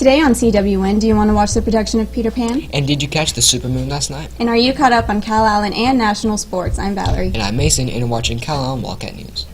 Today on CWN, do you want to watch the production of Peter Pan? And did you catch the supermoon last night? And are you caught up on Calallen and national sports? I'm Valerie. And I'm Mason, and we're watching Calallen Wildcat News.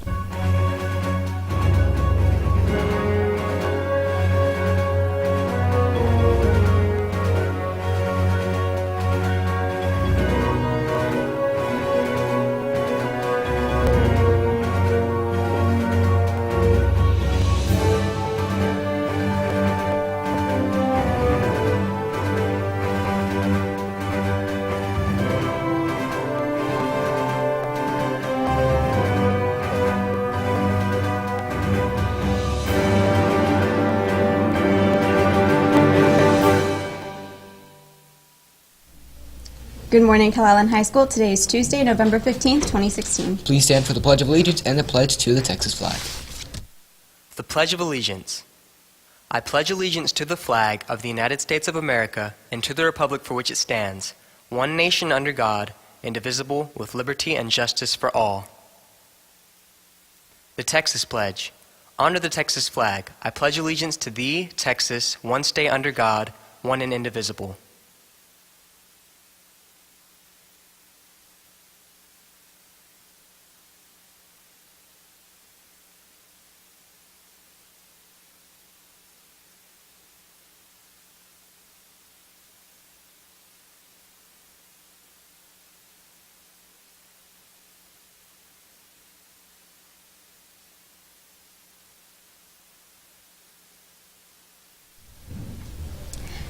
Good morning, Calallen High School. Today is Tuesday, November 15th, 2016. Please stand for the Pledge of Allegiance and the pledge to the Texas flag. The Pledge of Allegiance. I pledge allegiance to the flag of the United States of America and to the republic for which it stands, one nation under God, indivisible, with liberty and justice for all. The Texas Pledge. Under the Texas flag, I pledge allegiance to thee, Texas, one state under God, one and indivisible.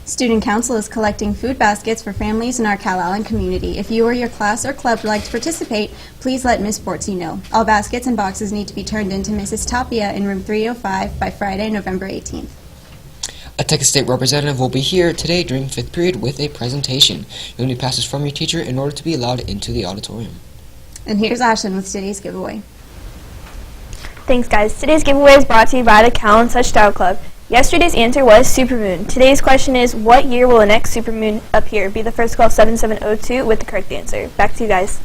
Student Council is collecting food baskets for families in our Calallen community. If you or your class or club would like to participate, please let Ms. Bortzy know. All baskets and boxes need to be turned in to Mrs. Tapia in room 305 by Friday, November 18th. A Texas State representative will be here today during 5th period with a presentation. You'll need passes from your teacher in order to be allowed into the auditorium. And here's Ashlyn with today's giveaway. Thanks, guys. Today's giveaway is brought to you by the Calallen Touchdown Club. Yesterday's answer was supermoon. Today's question is, what year will the next supermoon appear? Be the first to call 7702 with the correct answer. Back to you guys.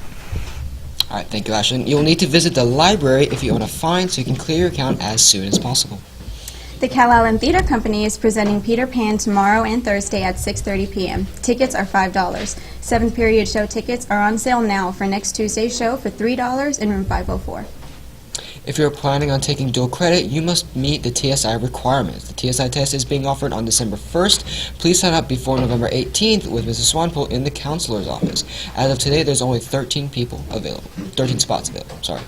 All right, thank you, Ashlyn. You'll need to visit the library if you own a fine so you can clear your account as soon as possible. The Calallen Theater Company is presenting Peter Pan tomorrow and Thursday at 6:30 p.m. Tickets are $5. 7th period show tickets are on sale now for next Tuesday's show for $3 in room 504. If you're planning on taking dual credit, you must meet the TSI requirements. The TSI test is being offered on December 1st. Please sign up before November 18th with Mrs. Swanpool in the counselor's office. As of today, there's only 13 spots available, sorry.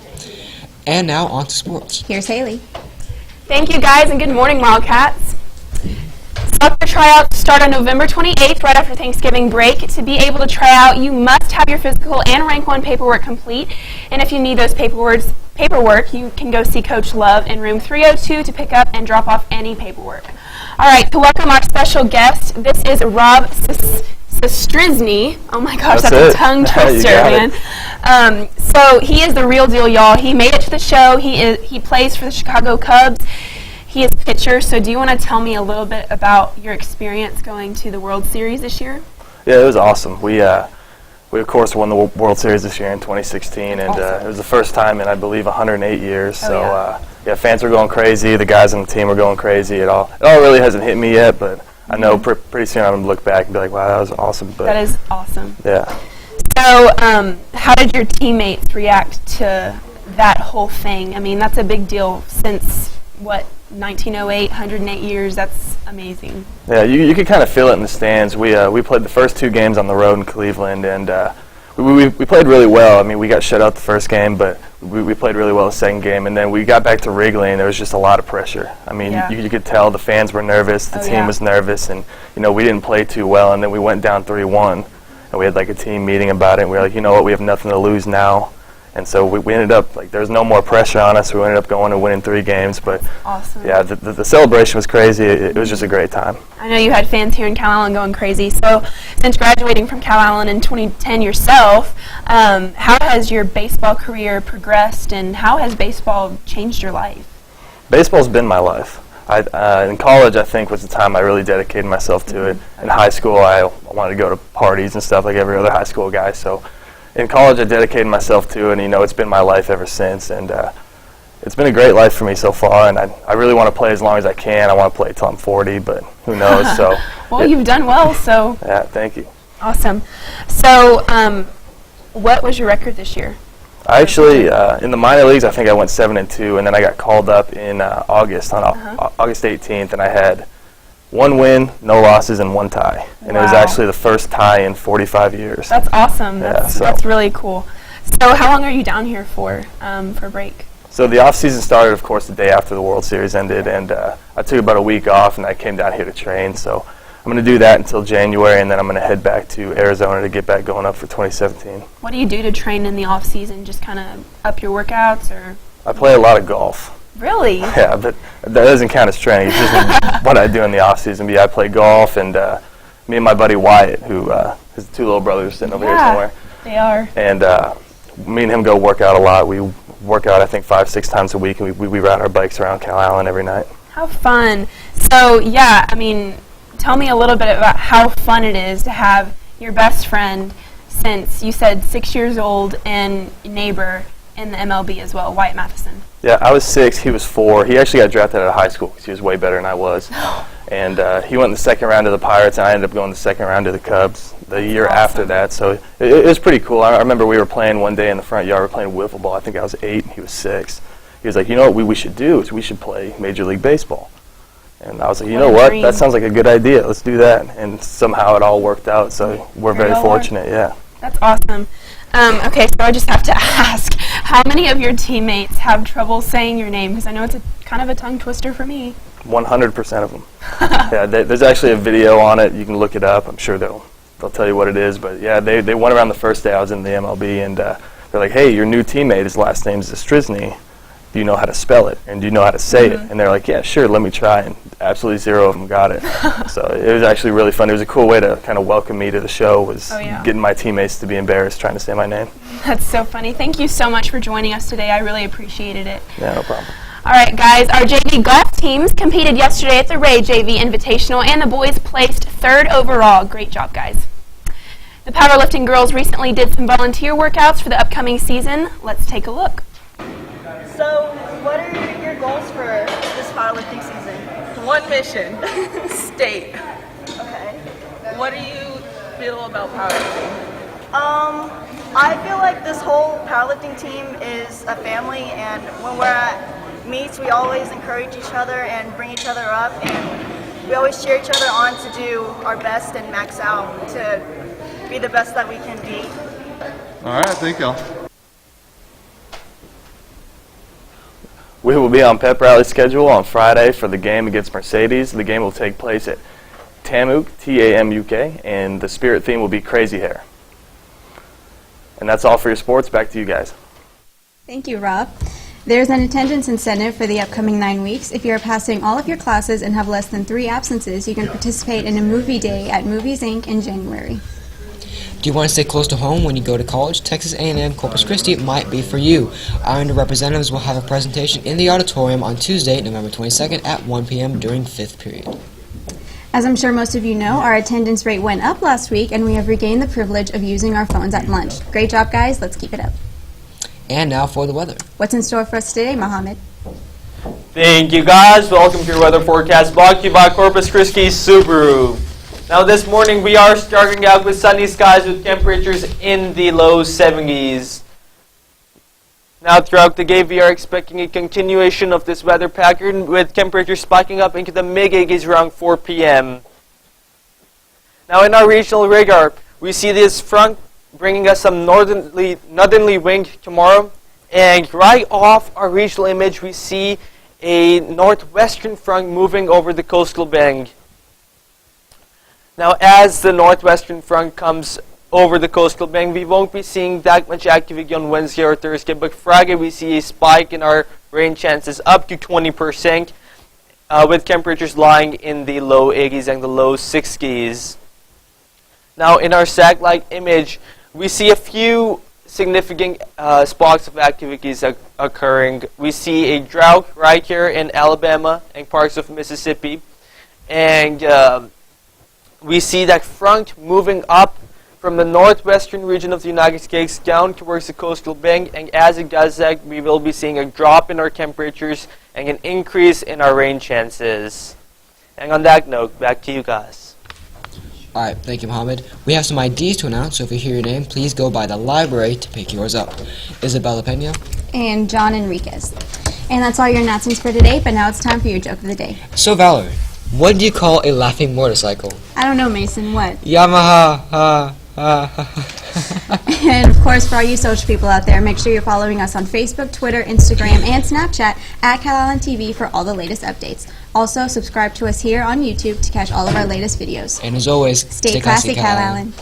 And now on to sports. Here's Haley. Thank you, guys, and good morning, Wildcats. Soccer tryouts start on November 28th, right after Thanksgiving break. To be able to try out, you must have your physical and Rank 1 paperwork complete. And if you need those paperwork, you can go see Coach Love in room 302 to pick up and drop off any paperwork. All right, to welcome our special guest, this is Rob Sestrizny. Oh my gosh, that's a tongue twister, man. So he is the real deal, y'all. He made it to the show. He plays for the Chicago Cubs. He is a pitcher, so do you want to tell me a little bit about your experience going to the World Series this year? Yeah, it was awesome. We of course won the World Series this year in 2016, and it was the first time in, I believe, 108 years. Fans were going crazy. The guys on the team were going crazy. It all really hasn't hit me yet, but I know pretty soon I'm going to look back and be like, wow, that was awesome. But that is awesome. Yeah. So how did your teammates react to that whole thing? I mean, that's a big deal since, 1908, 108 years, that's amazing. Yeah, you could kind of feel it in the stands. We played the first 2 games on the road in Cleveland, and we played really well. I mean, we got shut out the first game, but we played really well the second game, and then we got back to Wrigley, and there was just a lot of pressure. I mean, you could tell the fans were nervous, the team was nervous, and, we didn't play too well, and then we went down 3-1, and we had like a team meeting about it, and we were like, you know what, we have nothing to lose now. And so we ended up, there was no more pressure on us. We ended up going and winning 3 games. But awesome. Yeah, the celebration was crazy. It was just a great time. I know you had fans here in Calallen going crazy. So since graduating from Calallen in 2010 yourself, how has your baseball career progressed, and how has baseball changed your life? Baseball's been my life. In college, I think, was the time I really dedicated myself to it. In high school, I wanted to go to parties and stuff like every other high school guy. So in college, I dedicated myself to it, and it's been my life ever since. And it's been a great life for me so far, and I really want to play as long as I can. I want to play till I'm 40, but who knows? So. Well, you've done well, so. Yeah, thank you. Awesome. So, what was your record this year? I actually, in the minor leagues, I think I went 7-2, and then I got called up in August, on August 18th, and I had 1 win, no losses, and 1 tie. And it was actually the first tie in 45 years. That's awesome. Yeah, that's really cool. So how long are you down here for break? So the off season started, of course, the day after the World Series ended, and I took about a week off, and I came down here to train. So I'm going to do that until January, and then I'm going to head back to Arizona to get back going up for 2017. What do you do to train in the off season? Just kind of up your workouts, or? I play a lot of golf. Really? Yeah, but that doesn't count as training. It's just what I do in the off season. But yeah, I play golf, and me and my buddy Wyatt, who his 2 little brothers sitting over here somewhere. They are. And me and him go work out a lot. We work out, I think, 5-6 times a week, and we ride our bikes around Calallen every night. How fun. So, yeah, I mean, tell me a little bit about how fun it is to have your best friend since, you said, 6 years old, and neighbor in the MLB as well, Wyatt Matheson. Yeah, I was 6, he was 4. He actually got drafted out of high school because he was way better than I was. And he went in the 2nd round to the Pirates, and I ended up going in the 2nd round to the Cubs the year after that. So it was pretty cool. I remember we were playing one day in the front yard. We were playing wiffle ball. I think I was 8 and he was 6. He was like, you know what we should do is we should play Major League Baseball. And I was like, you know what? That sounds like a good idea. Let's do that. And somehow it all worked out. So we're very fortunate, yeah. That's awesome. Okay, so I just have to ask, how many of your teammates have trouble saying your name? Because I know it's kind of a tongue twister for me. 100% of them. Yeah, there's actually a video on it. You can look it up. I'm sure they'll tell you what it is. But yeah, they went around the first day I was in the MLB, and they're like, hey, your new teammate, his last name is Strizny. Do you know how to spell it? And do you know how to say it? And they're like, yeah, sure, let me try. And absolutely 0 of them got it. So it was actually really fun. It was a cool way to kind of welcome me to the show, was getting my teammates to be embarrassed trying to say my name. That's so funny. Thank you so much for joining us today. I really appreciated it. Yeah, no problem. All right, guys, our JV golf teams competed yesterday at the Ray JV Invitational, and the boys placed 3rd overall. Great job, guys. The powerlifting girls recently did some volunteer workouts for the upcoming season. Let's take a look. So, what are your goals for this powerlifting season? One mission, state. Okay. What do you feel about powerlifting? I feel like this whole powerlifting team is a family, and when we're at meets, we always encourage each other and bring each other up, and we always cheer each other on to do our best and max out to be the best that we can be. All right, thank y'all. We will be on pep rally schedule on Friday for the game against Mercedes. The game will take place at Tamuk, T-A-M-U-K, and the spirit theme will be Crazy Hair. And that's all for your sports. Back to you guys. Thank you, Rob. There's an attendance incentive for the upcoming 9 weeks. If you are passing all of your classes and have less than 3 absences, you can participate in a movie day at Movies Inc. in January. Do you want to stay close to home when you go to college? Texas A&M Corpus Christi might be for you. Our representatives will have a presentation in the auditorium on Tuesday, November 22nd at 1 p.m. during 5th period. As I'm sure most of you know, our attendance rate went up last week, and we have regained the privilege of using our phones at lunch. Great job, guys. Let's keep it up. And now for the weather. What's in store for us today, Mohammed? Thank you, guys. Welcome to your weather forecast brought to you by Corpus Christi Subaru. Now this morning we are starting out with sunny skies with temperatures in the low 70s. Now throughout the day we are expecting a continuation of this weather pattern with temperatures spiking up into the mid-80s around 4 p.m. Now in our regional radar, we see this front bringing us some northerly wind tomorrow, and right off our regional image we see a northwestern front moving over the coastal band. Now as the northwestern front comes over the coastal band, we won't be seeing that much activity on Wednesday or Thursday, but Friday we see a spike in our rain chances up to 20%, with temperatures lying in the low 80s and the low 60s. Now in our satellite image, we see a few significant spots of activities occurring. We see a drought right here in Alabama and parts of Mississippi, and we see that front moving up from the northwestern region of the United States down towards the coastal bank, and as it does that, we will be seeing a drop in our temperatures and an increase in our rain chances. And on that note, back to you guys. Alright, thank you, Mohammed. We have some IDs to announce, so if you hear your name, please go by the library to pick yours up. Isabella Pena. And John Enriquez. And that's all your announcements for today, but now it's time for your joke of the day. So, Valerie, what do you call a laughing motorcycle? I don't know, Mason, what? Yamaha, ha, ha, ha. And of course, for all you social people out there, make sure you're following us on Facebook, Twitter, Instagram, and Snapchat at Calallen TV for all the latest updates. Also, subscribe to us here on YouTube to catch all of our latest videos. And as always, Stay classy, Calallen.